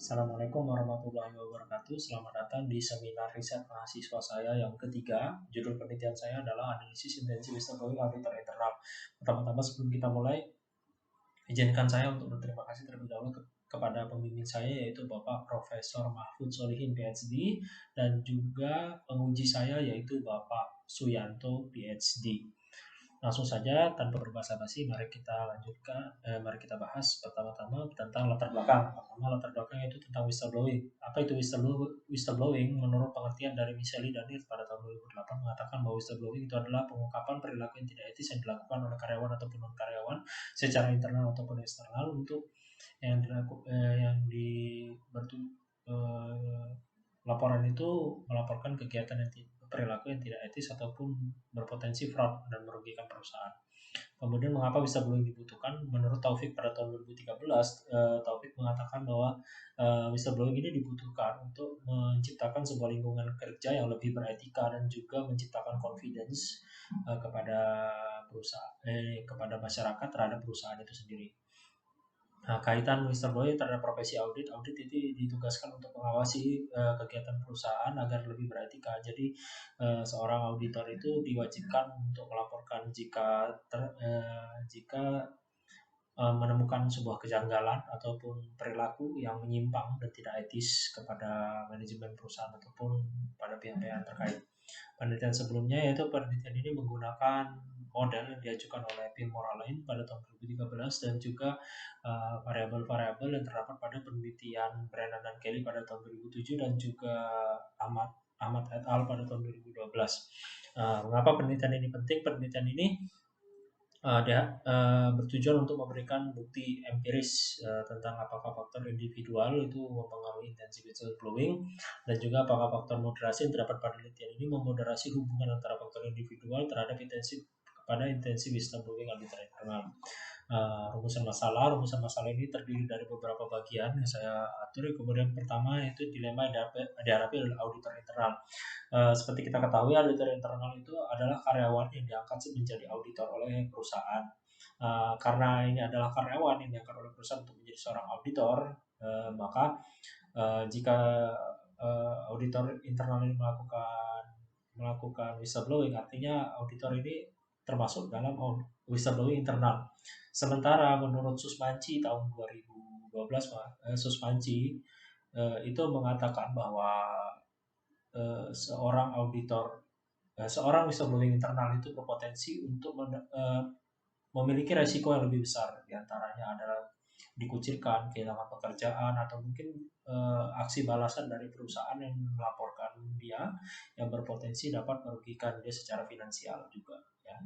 Assalamualaikum warahmatullahi wabarakatuh. Selamat datang di seminar riset mahasiswa saya yang ketiga. Judul penelitian saya adalah analisis intensi whistleblowing auditor internal. Pertama-tama sebelum kita mulai, izinkan saya untuk berterima kasih terlebih dahulu kepada pembimbing saya yaitu Bapak Profesor Mahfud Solihin PhD dan juga penguji saya yaitu Bapak Suyanto PhD. Langsung saja tanpa berbasa-basi, mari kita lanjutkan. Mari kita bahas pertama-tama tentang latar belakang. Pertama, latar belakang itu tentang whistleblowing. Apa itu whistleblowing? Menurut pengertian dari Micheli Daniel pada tahun 2008 mengatakan bahwa whistleblowing itu adalah pengungkapan perilaku yang tidak etis yang dilakukan oleh karyawan ataupun non karyawan secara internal ataupun eksternal untuk yang laporan itu melaporkan kegiatan yang perilaku yang tidak etis ataupun berpotensi fraud dan merugikan perusahaan. Kemudian mengapa whistleblowing dibutuhkan? Menurut Taufik pada tahun 2013, Taufik mengatakan bahwa whistleblowing ini dibutuhkan untuk menciptakan sebuah lingkungan kerja yang lebih beretika dan juga menciptakan confidence kepada kepada masyarakat terhadap perusahaan itu sendiri. Nah, kaitan whistleblowing terhadap profesi audit itu ditugaskan untuk mengawasi kegiatan perusahaan agar lebih beretika. Jadi seorang auditor itu diwajibkan untuk melaporkan jika menemukan sebuah kejanggalan ataupun perilaku yang menyimpang dan tidak etis kepada manajemen perusahaan ataupun pada pihak-pihak terkait. Penelitian sebelumnya yaitu penelitian ini menggunakan model yang diajukan oleh Pilmore Alain pada tahun 2013 dan juga variabel-variabel yang terdapat pada penelitian Brennan dan Kelly pada tahun 2007 dan juga Ahmad et al. Pada tahun 2012. Mengapa penelitian ini penting? Penelitian ini bertujuan untuk memberikan bukti empiris tentang apakah faktor individual itu mempengaruhi intensi whistleblowing dan juga apakah faktor moderasi yang terdapat pada penelitian ini memoderasi hubungan antara faktor individual terhadap intensi whistleblowing auditor internal. Rumusan masalah ini terdiri dari beberapa bagian yang saya atur. Kemudian pertama itu dilema yang dihadapi oleh auditor internal. Seperti kita ketahui, auditor internal itu adalah karyawan yang diangkat menjadi auditor oleh perusahaan. Karena ini adalah karyawan yang diangkat oleh perusahaan untuk menjadi seorang auditor, maka jika auditor internal ini melakukan whistleblowing, artinya auditor ini termasuk dalam whistleblowing internal. Sementara menurut Susmanci tahun 2012, Susmanci itu mengatakan bahwa seorang whistleblowing internal itu berpotensi untuk memiliki resiko yang lebih besar. Di antaranya adalah dikucilkan, kehilangan pekerjaan, atau mungkin aksi balasan dari perusahaan yang melaporkan dia yang berpotensi dapat merugikan dia secara finansial juga. Ya.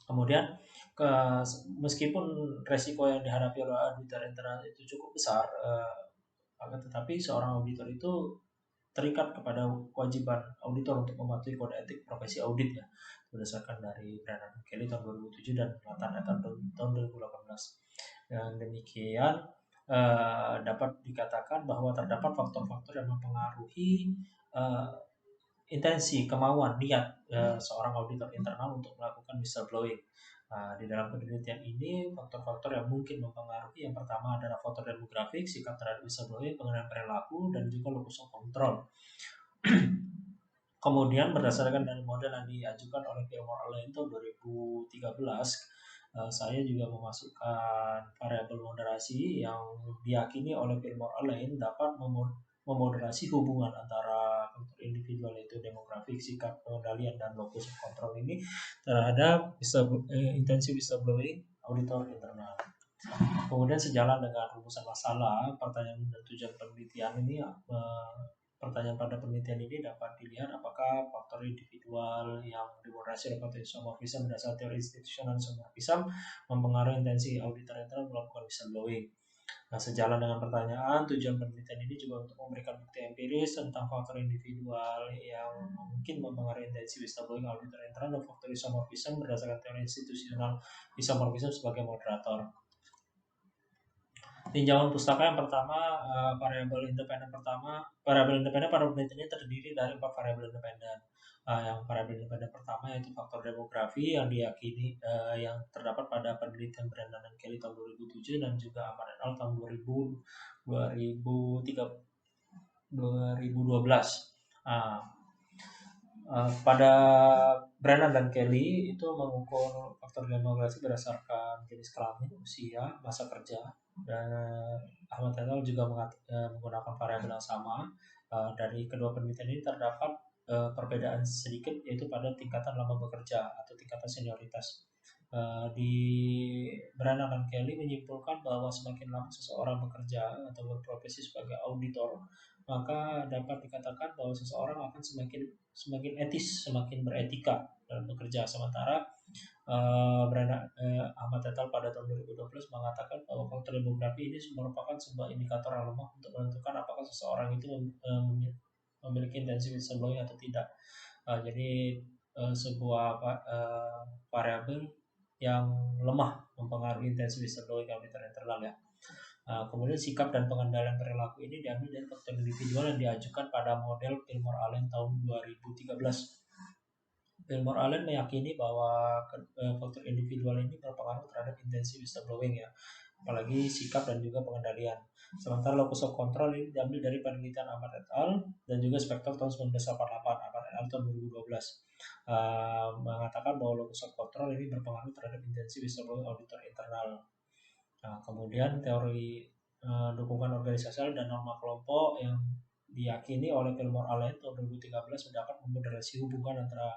Kemudian meskipun resiko yang dihadapi oleh auditor internal itu cukup besar, tetapi seorang auditor itu terikat kepada kewajiban auditor untuk mematuhi kode etik profesi audit ya, berdasarkan dari Brennan Kelly tahun 2007 dan Nathan tahun 2018. Dan demikian dapat dikatakan bahwa terdapat faktor-faktor yang mempengaruhi intensi, kemauan, niat seorang auditor internal untuk melakukan whistleblowing. Di dalam penelitian ini, faktor-faktor yang mungkin mempengaruhi yang pertama adalah faktor demografik, sikap terhadap whistleblowing, pengenaan perilaku, dan juga locus of control. Kemudian berdasarkan dari model yang diajukan oleh Pilmore Alain tahun 2013, saya juga memasukkan variabel moderasi yang diyakini oleh Pilmore Alain dapat memoderasi hubungan antara faktor individual yaitu demografik, sikap, pengendalian, dan locus of control ini terhadap intensi whistleblowing auditor internal. Kemudian sejalan dengan rumusan masalah, pertanyaan dan tujuan penelitian ini, pertanyaan pada penelitian ini dapat dilihat apakah faktor individual yang dimoderasi oleh potensi isomorfisme berdasarkan teori institusional isomorfisme mempengaruhi intensi auditor internal melakukan whistleblowing. Nah, sejalan dengan pertanyaan, tujuan penelitian ini juga untuk memberikan bukti empiris tentang faktor individual yang mungkin mempengaruhi intensi whistleblowing auditor internal dan faktor isomorfisme berdasarkan teori institusional isomorfisme sebagai moderator. Tinjauan pustaka yang pertama, variabel independen pada penelitian ini terdiri dari 4 variabel independen. Yang variabel independen pertama yaitu faktor demografi yang diyakini yang terdapat pada penelitian Brennan dan Kelly tahun 2007 dan juga Amar et al tahun 2012. Pada Brennan dan Kelly itu mengukur faktor demografi berdasarkan jenis kelamin, usia, masa kerja, dan Ahmad et al juga menggunakan variabel yang sama. Dari kedua penelitian ini terdapat perbedaan sedikit yaitu pada tingkatan lama bekerja atau tingkatan senioritas. Di Brennan dan Kelly menyimpulkan bahwa semakin lama seseorang bekerja atau berprofesi sebagai auditor, maka dapat dikatakan bahwa seseorang akan semakin etis, semakin beretika dalam bekerja. Sementara Ahmad et al pada tahun 2012 mengatakan bahwa faktor demografi ini merupakan sebuah indikator yang lemah untuk menentukan apakah seseorang itu memiliki intensi whistleblowing atau tidak. Jadi sebuah variabel yang lemah mempengaruhi intensi whistleblowing auditor internal ya. Kemudian sikap dan pengendalian perilaku ini diambil dari faktor individual yang diajukan pada model Fillmore-Allen tahun 2013. Fillmore-Allen meyakini bahwa faktor individual ini berpengaruh terhadap intensi whistleblowing ya, apalagi sikap dan juga pengendalian. Sementara locus of control ini diambil dari penelitian Ahmad et al dan juga Spector tahun 1988, Ahmad et al tahun 2012. Mengatakan bahwa locus of control ini berpengaruh terhadap intensi whistleblowing auditor internal. Kemudian teori dukungan organisasial dan norma kelompok yang diyakini oleh Fillmore-Allen tahun 2013 mendapat memoderasi hubungan antara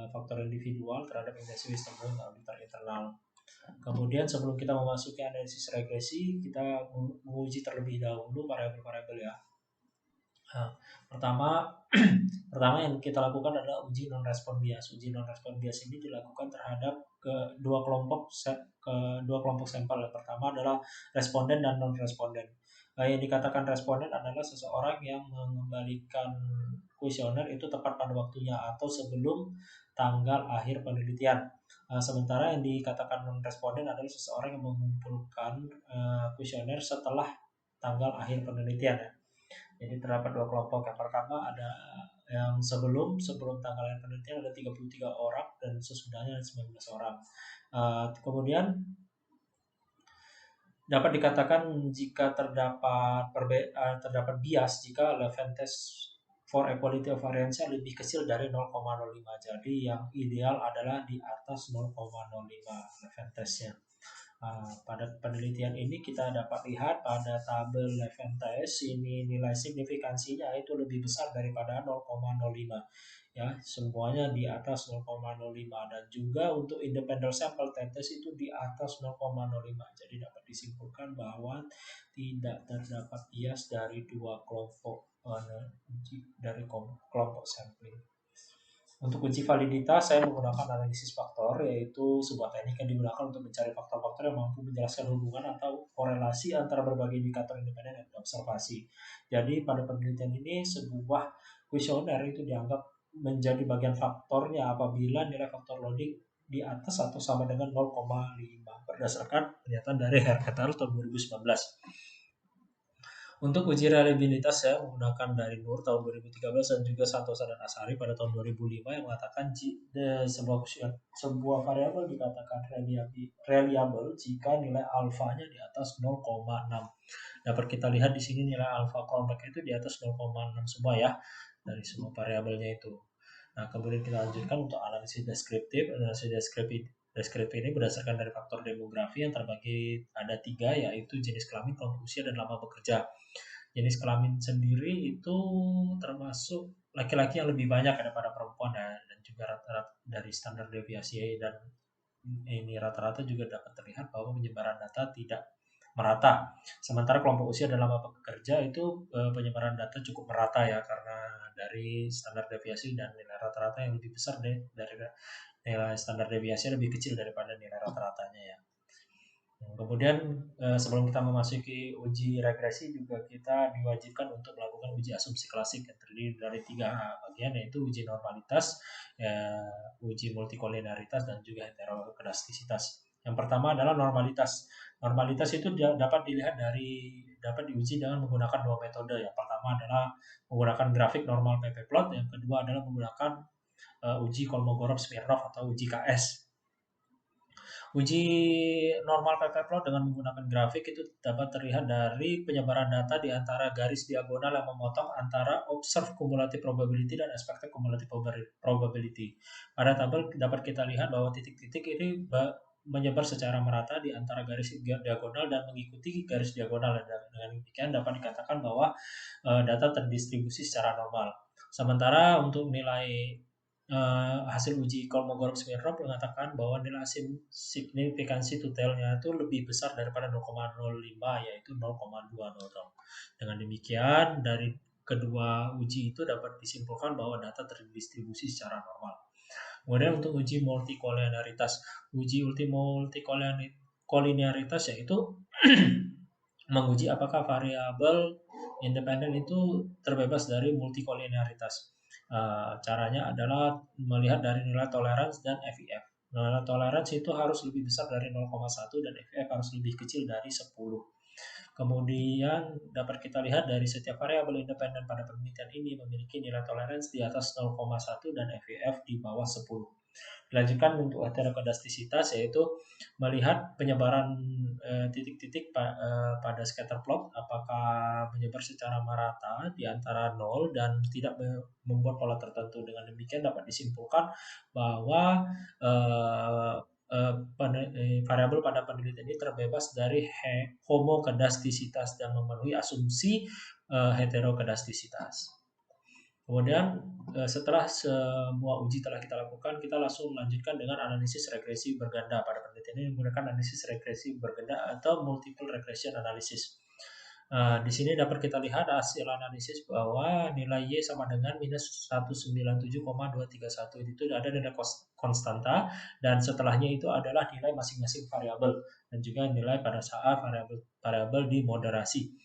faktor individual terhadap intensi whistleblowing auditor internal. Kemudian sebelum kita memasuki analisis regresi, kita menguji terlebih dahulu variabel-variabel ya. Pertama yang kita lakukan adalah uji non-respon bias. Uji non-respon bias ini dilakukan terhadap dua kelompok sampel. Yang pertama adalah responden dan non-responden. Yang dikatakan responden adalah seseorang yang mengembalikan kuesioner itu tepat pada waktunya atau sebelum tanggal akhir penelitian. Sementara yang dikatakan non-responden adalah seseorang yang mengumpulkan kuesioner setelah tanggal akhir penelitian ya. Jadi terdapat dua kelompok. Yang pertama ada yang sebelum tanggal akhir penelitian ada 33 orang dan sesudahnya ada 19 orang. Kemudian dapat dikatakan jika terdapat bias jika Levene test for equality of variance lebih kecil dari 0,05. Jadi yang ideal adalah di atas 0,05 Levene testnya. Pada penelitian ini kita dapat lihat pada tabel Levene test ini nilai signifikansinya itu lebih besar daripada 0,05 ya, semuanya di atas 0,05 dan juga untuk independent sample test itu di atas 0,05. Jadi dapat disimpulkan bahwa tidak terdapat bias dari dua kelompok kelompok sampling. Untuk uji validitas, saya menggunakan analisis faktor, yaitu sebuah teknik yang digunakan untuk mencari faktor-faktor yang mampu menjelaskan hubungan atau korelasi antara berbagai indikator independen dan observasi. Jadi pada penelitian ini, sebuah kuesioner itu dianggap menjadi bagian faktornya apabila nilai faktor loading di atas atau sama dengan 0,5 berdasarkan pernyataan dari Herr et al. Tahun 2019. Untuk uji reliabilitas saya menggunakan dari Nur tahun 2013 dan juga Santosa dan Asari pada tahun 2005 yang mengatakan sebuah variabel dikatakan reliable jika nilai alfanya di atas 0,6. Dapat kita lihat di sini nilai alfa callback itu di atas 0,6 semua ya dari semua variabelnya itu. Nah, kemudian kita lanjutkan untuk analisis deskriptif. Analisis deskriptif ini berdasarkan dari faktor demografi yang terbagi ada 3, yaitu jenis kelamin, kelompok usia, dan lama bekerja. Jenis kelamin sendiri itu termasuk laki-laki yang lebih banyak daripada perempuan dan juga rata-rata dari standar deviasi dan ini rata-rata juga dapat terlihat bahwa penyebaran data tidak merata. Sementara kelompok usia dan lama bekerja itu penyebaran data cukup merata ya karena dari standar deviasi dan nilai rata-rata yang lebih besar dari nilai standar deviasi lebih kecil daripada nilai rata-ratanya ya. Kemudian sebelum kita memasuki uji regresi juga kita diwajibkan untuk melakukan uji asumsi klasik yang terdiri dari 3 bagian, yaitu uji normalitas, uji multikoliniaritas, dan juga heterokedastisitas. Yang pertama adalah normalitas. Normalitas itu dapat dilihat dari dapat diuji dengan menggunakan dua metode. Yang pertama adalah menggunakan grafik normal ppplot, yang kedua adalah menggunakan uji Kolmogorov-Smirnov atau uji KS. Uji normal ppplot dengan menggunakan grafik itu dapat terlihat dari penyebaran data di antara garis diagonal yang memotong antara observed cumulative probability dan expected cumulative probability. Pada tabel dapat kita lihat bahwa titik-titik ini menyebar secara merata di antara garis diagonal dan mengikuti garis diagonal. Dengan demikian dapat dikatakan bahwa data terdistribusi secara normal. Sementara untuk nilai hasil uji Kolmogorov-Smirnov mengatakan bahwa nilai signifikansi tutelnya itu lebih besar daripada 0,05, yaitu 0,200. Dengan demikian dari kedua uji itu dapat disimpulkan bahwa data terdistribusi secara normal. Kemudian untuk uji multikolinearitas, multikolinearitas yaitu menguji apakah variabel independen itu terbebas dari multikolinearitas. Caranya adalah melihat dari nilai toleransi dan FIF. Nilai toleransi itu harus lebih besar dari 0,1 dan FIF harus lebih kecil dari 10. Kemudian dapat kita lihat dari setiap variabel independen pada penelitian ini memiliki nilai toleransi di atas 0,1 dan FIF di bawah 10. Dilanjutkan untuk heterokodastisitas, yaitu melihat penyebaran titik-titik pada scatter plot apakah menyebar secara merata di antara 0 dan tidak membuat pola tertentu. Dengan demikian dapat disimpulkan bahwa variabel pada penelitian ini terbebas dari homokedastisitas dan memenuhi asumsi heterokedastisitas. Kemudian setelah semua uji telah kita lakukan, kita langsung melanjutkan dengan analisis regresi berganda. Pada penelitian ini menggunakan analisis regresi berganda atau multiple regression analysis. Di sini dapat kita lihat hasil analisis bahwa nilai Y sama dengan minus 197,231. Itu ada nilai konstanta dan setelahnya itu adalah nilai masing-masing variabel dan juga nilai pada saat variabel di moderasi.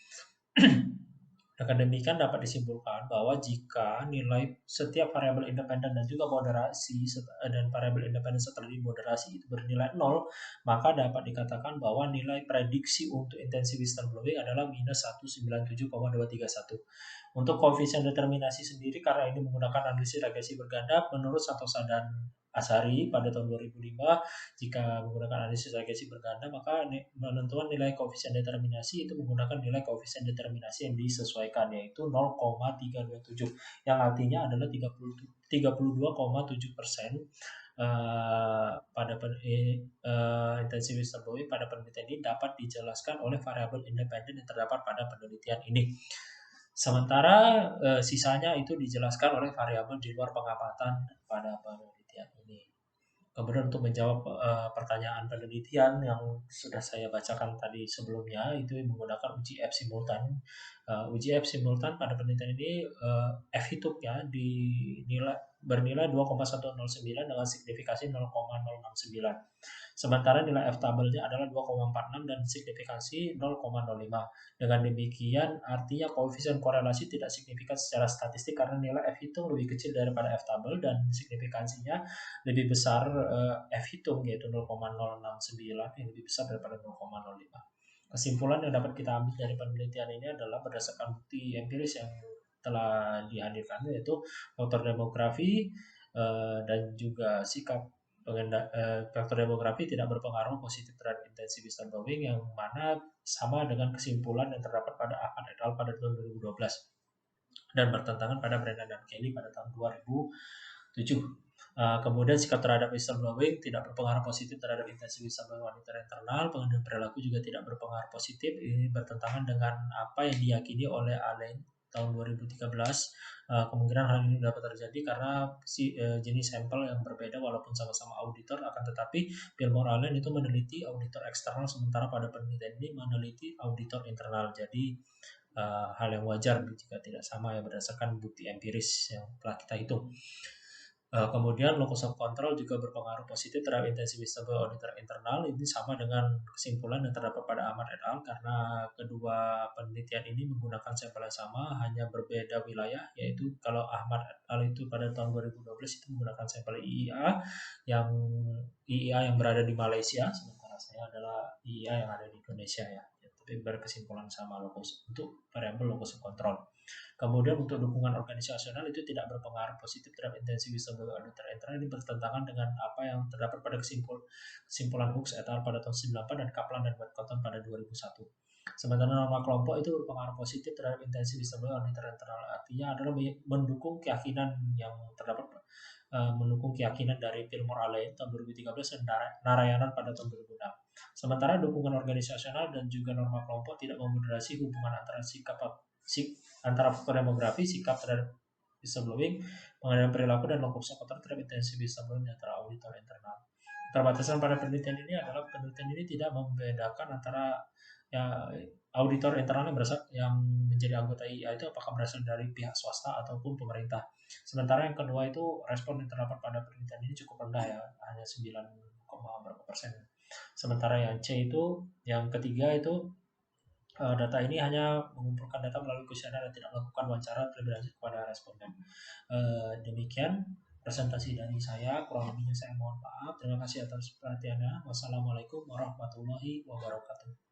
Dengan demikian dapat disimpulkan bahwa jika nilai setiap variabel independen dan juga moderasi dan variabel independen setelah dimoderasi itu bernilai 0, maka dapat dikatakan bahwa nilai prediksi untuk intensi whistleblowing adalah minus 197,231. Untuk koefisien determinasi sendiri, karena ini menggunakan analisis regresi berganda, menurut Santosa dan Asari pada tahun 2005, jika menggunakan analisis regresi berganda, maka penentuan nilai koefisien determinasi itu menggunakan nilai koefisien determinasi yang disesuaikan, yaitu 0,327, yang artinya adalah 32,7% pada intensi whistleblowing pada penelitian ini dapat dijelaskan oleh variabel independen yang terdapat pada penelitian ini. Sementara sisanya itu dijelaskan oleh variabel di luar pengamatan pada penelitian ini. Kemudian untuk menjawab pertanyaan penelitian yang sudah saya bacakan tadi sebelumnya, itu menggunakan uji F simultan. Uji F simultan pada penelitian ini F hitupnya bernilai 2,109 dengan signifikasi 0,069. Sementara nilai F tabelnya adalah 2,46 dan signifikasi 0,05. Dengan demikian artinya koefisien korelasi tidak signifikan secara statistik karena nilai F hitung lebih kecil daripada F tabel dan signifikansinya lebih besar F hitung yaitu 0,069 yang lebih besar daripada 0,05. Kesimpulan yang dapat kita ambil dari penelitian ini adalah berdasarkan bukti empiris yang telah dihadirkan, yaitu faktor demografi dan juga sikap faktor demografi tidak berpengaruh positif terhadap intensi whistleblowing, yang mana sama dengan kesimpulan yang terdapat pada Ahmad et al. Pada tahun 2012 dan bertentangan pada Brennan dan Kelly pada tahun 2007. Kemudian sikap terhadap whistleblowing tidak berpengaruh positif terhadap intensi whistleblowing auditor internal. Pengendalian perilaku juga tidak berpengaruh positif. Ini bertentangan dengan apa yang diyakini oleh Allen tahun 2013. Kemungkinan hal ini dapat terjadi karena jenis sampel yang berbeda walaupun sama-sama auditor, akan tetapi Pilmore Allen itu meneliti auditor eksternal sementara pada penelitian ini meneliti auditor internal. Jadi hal yang wajar jika tidak sama ya berdasarkan bukti empiris yang telah kita hitung. Kemudian locus of control juga berpengaruh positif terhadap intensi whistleblowing auditor internal. Ini sama dengan kesimpulan yang terdapat pada Ahmad et al. Karena kedua penelitian ini menggunakan sampel yang sama, hanya berbeda wilayah, yaitu kalau Ahmad et al. Itu pada tahun 2012 itu menggunakan sampel IIA yang berada di Malaysia, sementara saya adalah IIA yang ada di Indonesia ya. berkesimpulan sama untuk variabel locus of control. Kemudian untuk dukungan organisasional itu tidak berpengaruh positif terhadap intensi whistleblower auditor internal. Ini bertentangan dengan apa yang terdapat pada kesimpulan Hooks et al. Pada tahun 1998 dan Kaplan dan Cotton pada 2001. Sementara norma kelompok itu berpengaruh positif terhadap intensi whistleblower auditor internal. Artinya adalah mendukung keyakinan yang terdapat mendukung keyakinan dari Fillmore Allen tahun 2013 dan Narayanan pada tahun 2006. Sementara dukungan organisasional dan juga norma kelompok tidak memoderasi hubungan antara faktor demografi, sikap terhadap whistleblowing, pengendalian perilaku, dan locus of control terhadap intensi whistleblowing antara auditor internal. Keterbatasan pada penelitian ini adalah penelitian ini tidak membedakan antara auditor internal yang menjadi anggota IA itu apakah berasal dari pihak swasta ataupun pemerintah. Sementara yang kedua itu respon yang terdapat pada penelitian ini cukup rendah ya, hanya 9,% Sementara yang C itu, yang ketiga itu data ini hanya mengumpulkan data melalui kuesioner dan tidak melakukan wawancara terlebih lanjut kepada responden. Demikian presentasi dari saya, kurang lebihnya saya mohon maaf. Terima kasih atas perhatiannya. Wassalamualaikum warahmatullahi wabarakatuh.